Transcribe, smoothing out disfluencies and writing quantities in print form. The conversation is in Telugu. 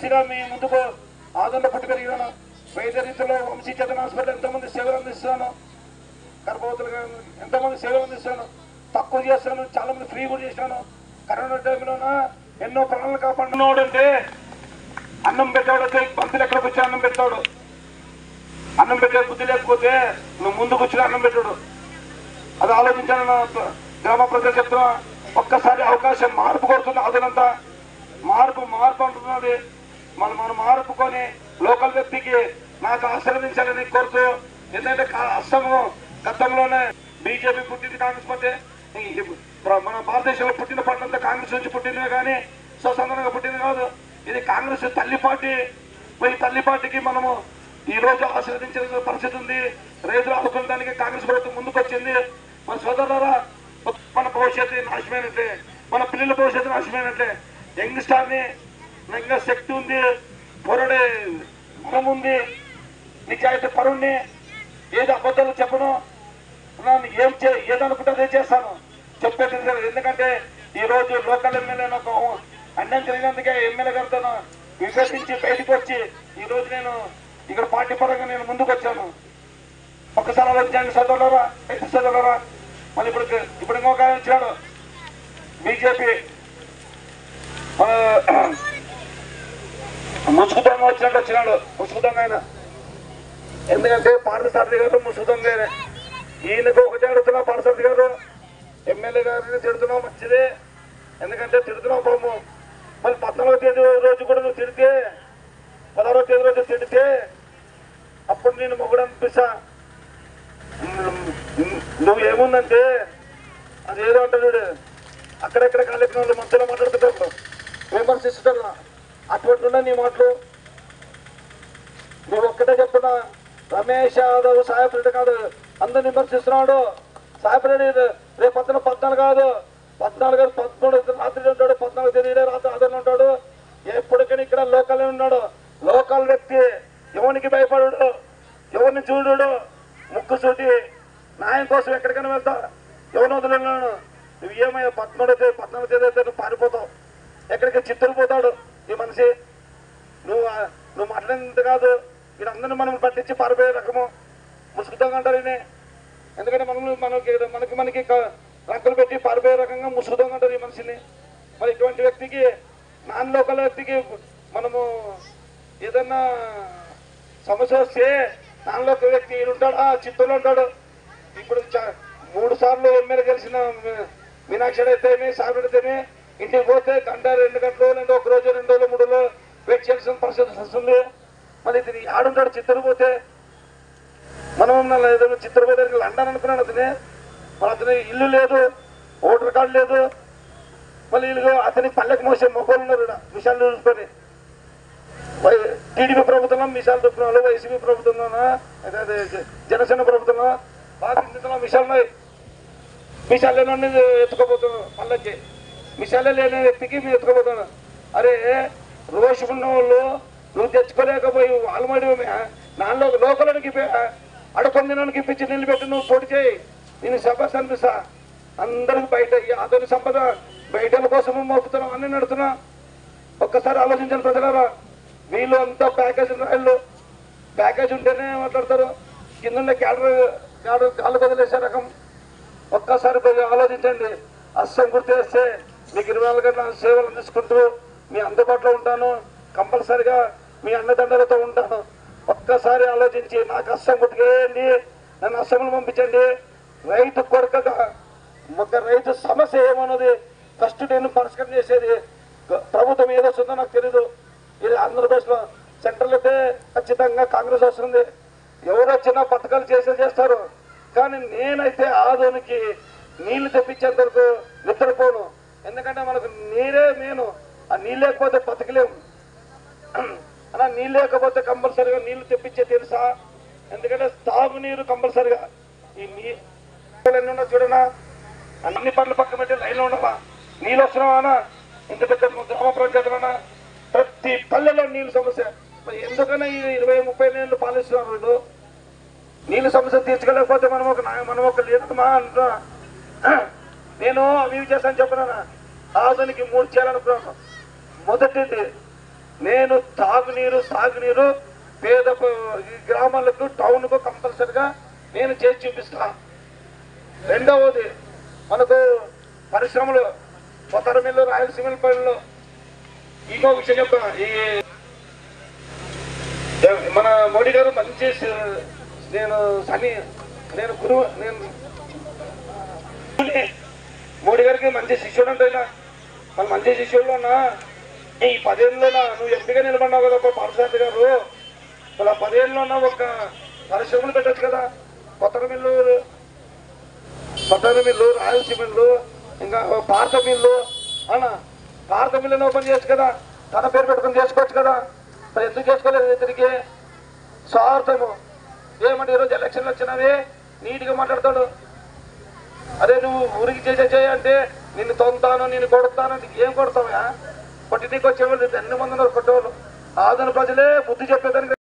ఎమ్మెల్సీగా మీ ముందుకు ఆదరణ పుట్టి పెరిగినాను. వైద్య రీతిలో వంశీ చేతన హాస్పిటల్ ఎంతోమంది సేవలు అందిస్తాను, గర్భవతులుగా ఎంతోమంది సేవలు అందిస్తాను, తక్కువ చేస్తాను, చాలా మంది ఫ్రీ కూడా చేశాను. కరోనా టైంలోన ఎన్నో ప్రాణాలు కాపాడుతున్నాడు. అంటే అన్నం పెట్టాడు, పంతులు ఎక్కడికి వచ్చి అన్నం పెట్టాడు. అన్నం పెట్టే బుద్ధి లేకపోతే నువ్వు ముందుకు వచ్చిన అన్నం పెట్టాడు. అది ఆలోచించాను. గ్రామ ప్రజలు చెప్తున్నా, ఒక్కసారి అవకాశం మార్పు కొడుతుంది. అదనంతా మార్పు అంటున్నది. మనం మార్పుకొని లోకల్ వ్యక్తికి నాకు ఆశీర్వదించాలని కోరుతూ, ఎందుకంటే అస్సాము గతంలోనే బీజేపీ పుట్టింది, కాంగ్రెస్ పార్టీ మన భారతదేశంలో పుట్టిన పార్టీ అంతా కాంగ్రెస్ నుంచి పుట్టినవే కానీ స్వతంత్రంగా పుట్టింది కాదు. ఇది కాంగ్రెస్ తల్లి పార్టీ. ఈ తల్లి పార్టీకి మనము ఈ రోజు ఆశీర్వదించిన పరిస్థితి ఉంది. రైతులు ఆదుకోవడానికి కాంగ్రెస్ ప్రభుత్వం ముందుకు వచ్చింది. మన సోదరులారా, మన భవిష్యత్తు నాశమైనట్లే, మన పిల్లల భవిష్యత్తు నాశమైనట్లే. యంగ్ స్టార్ని ఇంకా శక్తి ఉంది, పొరడే గుణం ఉంది, నిజాయితీ పరుణ్ణి, ఏది అబద్ధాలు చెప్పను, ఏదనుకుంటే అదే చేస్తాను, చెప్పేది. ఎందుకంటే ఈ రోజు లోకల్ ఎమ్మెల్యే నాకు అన్నం జరిగినందుకే ఎమ్మెల్యే గారితో విశ్వసించి బయటకు వచ్చి ఈ రోజు నేను ఇక్కడ పార్టీ పరంగా నేను ముందుకు వచ్చాను. ఒక్కసారి ఆలోచించండి సోదరులారా, రైతు సోదరులారా. మళ్ళీ ఇప్పుడు ఇంకొక ఆయన వచ్చాడు, బీజేపీ ముసుగుదొంగ వచ్చినాడు. ముసుగుదొంగ ఆయన, ఎందుకంటే పార్థసారథి గారు ముసుగుదొంగ. ఈయనకు ఒకటి అడుగుతున్నా, పార్థసారథి గారు ఎమ్మెల్యే గారిని తిడుతున్నావు మంచిదే, ఎందుకంటే తిడుతున్నావు పాము. మళ్ళీ 14వ తేదీ రోజు కూడా నువ్వు తిడితే, 16వ తేదీ రోజు తిడితే అప్పుడు నేను మొగుడు అనిపిస్తా. నువ్వు ఏముందంటే అది ఏదో అంటాడు, అక్కడెక్కడ కాలేసిన వాళ్ళు మంచిగా మాట్లాడుతుంటారు, విమర్శిస్తుంటా. అటువంటి ఉన్న నీ మాటలు నువ్వు ఒక్కటే చెప్తున్నా. రమేష్ యాదవ్ సాయిరెడ్డి కాదు అందరు విమర్శిస్తున్నాడు. సాయిరెడ్డి రేపు 14 కాదు, 14 13 రాత్రి ఉంటాడు, 14వ తేదీ రాత్రి ఆదరణ ఉంటాడు. ఎప్పటికైనా ఇక్కడ లోకల్ ఉన్నాడు. లోకల్ వ్యక్తి ఎవరికి భయపడు, ఎవరిని చూడు, ముక్కు సూటి న్యాయం కోసం ఎక్కడికైనా వెళ్తా. ఎవరిని వదిలేను. నువ్వు ఏమయ్యా 14వ తేదీ అయితే నువ్వు పారిపోతావు. ఎక్కడికి చిత్తూరు పోతాడు ఈ మనిషి. నువ్వు మాట్లాడినంత కాదు, ఇక్కడ అందరినీ మనం పట్టించి పారిపోయే రకము ముసుగుతాం అంటారు. ఎందుకంటే మనకి రంకులు పెట్టి పారిపోయే రకంగా ముసుగుతాం అంటారు ఈ మనిషిని. మరి ఇటువంటి వ్యక్తికి, నాన్ లోకల్ వ్యక్తికి మనము ఏదన్నా సమస్య వస్తే నాన్ లోకల్ వ్యక్తి ఉంటాడా, చిత్తూరులో ఉంటాడు. ఇప్పుడు 3 సార్లు ఎమ్మెల్యే గెలిచిన మీనాక్షి అయితేనే, సాగుడు అయితేనే ఇంటికి పోతే గంట 2 గంటలు, లేదా 1 రోజు 2 రోజులు 3 రోజులు వెయిట్ చేయాల్సిన పరిస్థితి వస్తుంది. మళ్ళీ ఇది ఆడుంటాడు చిత్తూరు పోతే. మనం ఏదైనా చిత్తూరు పోతే లండన్ అనుకున్నాడు అతనే. మరి అతని ఇల్లు లేదు, ఓటర్ కార్డు లేదు. మళ్ళీ ఇల్లు అతని పల్లెకి మోసే మొక్కలు ఉన్నారు మిషాలు చూసుకొని. టీడీపీ ప్రభుత్వంలో మిషాలు చూపుతున్నారు, వైసీపీ ప్రభుత్వంలోనా అదే జనసేన ప్రభుత్వంలో బాగా మిషాలు ఉన్నాయి. మిషాలు లేని ఎత్తుకోబోతున్నాను పల్లెకి, మిషాలే లేని వ్యక్తికి మీరు ఎత్తుకోబోతున్నాను. అరే రోషం ఉన్న వాళ్ళు నువ్వు తెచ్చుకోలేకపోయి ఆల్మడి నాలో లోకలకి అడపొందినానికి ఇప్పించి నిలబెట్టి నువ్వు పొడి చేయి, నేను సభస్ అనిపిస్తా. అందరికి బయట అతని సంపద బయటల కోసం మోపుతున్నాం అన్నీ నడుతున్నా. ఒక్కసారి ఆలోచించండి ప్రజలారా. వీళ్ళు అంతా ప్యాకేజ్ ఉంటేనే మాట్లాడతారు. కింద కాళ్ళు వదిలేసే రకం. ఒక్కసారి ఆలోచించండి. అస్సం గుర్తేస్తే మీకు 24 గంటల సేవలు అందించుకుంటూ మీ అందుబాటులో ఉంటాను. కంపల్సరిగా మీ అన్నదండలతో ఉంటాను. ఒక్కసారి ఆలోచించి నాకు అస్సం గుర్తుకేయండి, నన్ను అస్సంలో పంపించండి. రైతు కొరకగా ఒక రైతు సమస్య ఏమన్నది ఫస్ట్ నేను పరిష్కారం చేసేది. ప్రభుత్వం ఏదో వస్తుందో నాకు తెలీదు. ఇది ఆంధ్రప్రదేశ్లో సెంట్రల్ అయితే ఖచ్చితంగా కాంగ్రెస్ వస్తుంది. ఎవరు వచ్చినా పథకాలు చేస్తారు. కానీ నేనైతే ఆదోనికి నీళ్లు తెప్పించేంత వరకు నిద్రపోను. ఎందుకంటే మనకు నీరే మెయిన్. ఆ నీళ్ళు లేకపోతే బతకలేము. అలా నీళ్ళు లేకపోతే కంపల్సరిగా నీళ్లు తెప్పించే తెలుసా. ఎందుకంటే తాగునీరు కంపల్సరిగా. ఈ నీళ్ళు ఉన్నా చూడనా, అన్ని పనులు పక్కన పెట్టి లైన్లో ఉండవా, నీళ్ళు వస్తున్నావా, ఇంత పెద్ద గ్రామ పంచాయతీలోనా ప్రతి పల్లెలో నీళ్ళు సమస్య. మరి ఎందుకన్నా ఈ 20-30 ఏళ్ళు పాలిస్తున్నారు వీళ్ళు. నీళ్ళు సమస్య తీర్చుకోలేకపోతే మనం ఒక లేదమ్మా అంటున్నా. నేను అవి చేస్తాను చెప్పినా. ఆదానికి 3 చేయాలనుకున్నాను. మొదటిది నేను తాగునీరు సాగునీరు పేద ఈ గ్రామాలకు టౌన్కు కంపల్సరిగా నేను చేసి చూపిస్తా. రెండవది మనకు పరిశ్రమలు కొత్త మిల్లు రాయలసీమ పనులు ఇంకో విషయం చెప్తా. ఈ మన మోడీ గారు మంచి మోడీ గారికి మంచి శిష్యుడు అంటైనా మన మంచి శిష్యుల్లో ఉన్నా ఈ 10 ఏళ్ళలో నువ్వు ఎంపీగా నిలబడినావు కదా పార్సారథి గారు. అలా 10 ఏళ్ళలో ఒక పరిశ్రమలు పెట్టచ్చు కదా. కొత్త మిల్లు రాయలసీమ మిల్లు ఇంకా భారత మిల్లు అన్న భారత మిల్లుని ఓపెన్ చేయొచ్చు కదా. తన పేరు పెట్టుకుని చేసుకోవచ్చు కదా. మరి ఎందుకు చేసుకోలేదు? ఇతనికి స్వార్థము. ఏమంటే ఈరోజు ఎలక్షన్లు వచ్చినవి నీట్గా మాట్లాడతాడు. అదే నువ్వు ఊరికి చేయంటే నిన్ను తొంతాను నేను కొడతాను. ఏం కొడతావా? కొట్టి నీకు వచ్చేవాళ్ళు 2 మంది ఉన్నారు కొట్టేవాళ్ళు. ఆదరణ ప్రజలే బుద్ధి చెప్పేదానికి